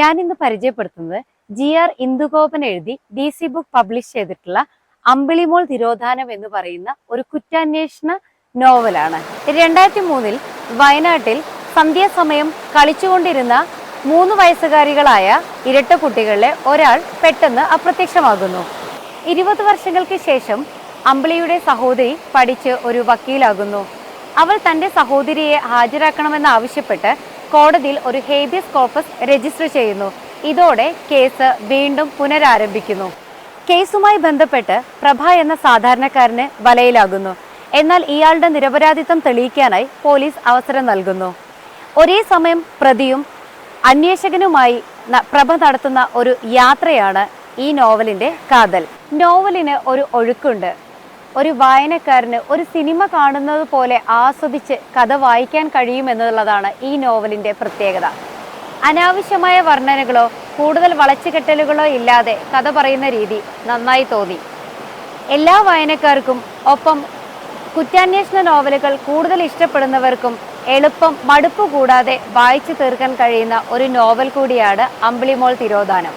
ഞാനിന്ന് പരിചയപ്പെടുത്തുന്നത് GR ഇന്ദുഗോപൻ എഴുതി DC ബുക്ക് പബ്ലിഷ് ചെയ്തിട്ടുള്ള അമ്പിളിമോൾ തിരോധാനം എന്ന് പറയുന്ന ഒരു കുറ്റാന്വേഷണ നോവലാണ്. 2003 വയനാട്ടിൽ സന്ധ്യാസമയം കളിച്ചുകൊണ്ടിരുന്ന 3 വയസ്സുകാരികളായ ഇരട്ട കുട്ടികളിലെ ഒരാൾ പെട്ടെന്ന് അപ്രത്യക്ഷമാകുന്നു. 20 വർഷങ്ങൾക്ക് ശേഷം അമ്പിളിയുടെ സഹോദരി പഠിച്ച് ഒരു വക്കീലാകുന്നു. അവൾ തന്റെ സഹോദരിയെ ഹാജരാക്കണമെന്ന് ആവശ്യപ്പെട്ട് കോടതിയിൽ ഒരു ഹേബിയസ് കോർപ്പസ് രജിസ്റ്റർ ചെയ്യുന്നു. ഇതോടെ കേസ് വീണ്ടും പുനരാരംഭിക്കുന്നു. കേസുമായി ബന്ധപ്പെട്ട് പ്രഭ എന്ന സാധാരണക്കാരന് വലയിലാകുന്നു. എന്നാൽ ഇയാളുടെ നിരപരാധിത്വം തെളിയിക്കാനായി പോലീസ് അവസരം നൽകുന്നു. ഒരേ സമയം പ്രതിയും അന്വേഷകനുമായി പ്രഭ നടത്തുന്ന ഒരു യാത്രയാണ് ഈ നോവലിന്റെ കാതൽ. നോവലിന് ഒരു ഒഴുക്കുണ്ട്. ഒരു വായനക്കാരന് ഒരു സിനിമ കാണുന്നത് പോലെ ആസ്വദിച്ച് കഥ വായിക്കാൻ കഴിയുമെന്നുള്ളതാണ് ഈ നോവലിന്റെ പ്രത്യേകത. അനാവശ്യമായ വർണ്ണനകളോ കൂടുതൽ വളച്ചുകെട്ടലുകളോ ഇല്ലാതെ കഥ പറയുന്ന രീതി നന്നായി തോന്നി. എല്ലാ വായനക്കാർക്കും ഒപ്പം കുറ്റാന്വേഷണ നോവലുകൾ കൂടുതൽ ഇഷ്ടപ്പെടുന്നവർക്കും എളുപ്പം മടുപ്പ് കൂടാതെ വായിച്ചു തീർക്കാൻ കഴിയുന്ന ഒരു നോവൽ കൂടിയാണ് അമ്പിളിമോൾ തിരോധാനം.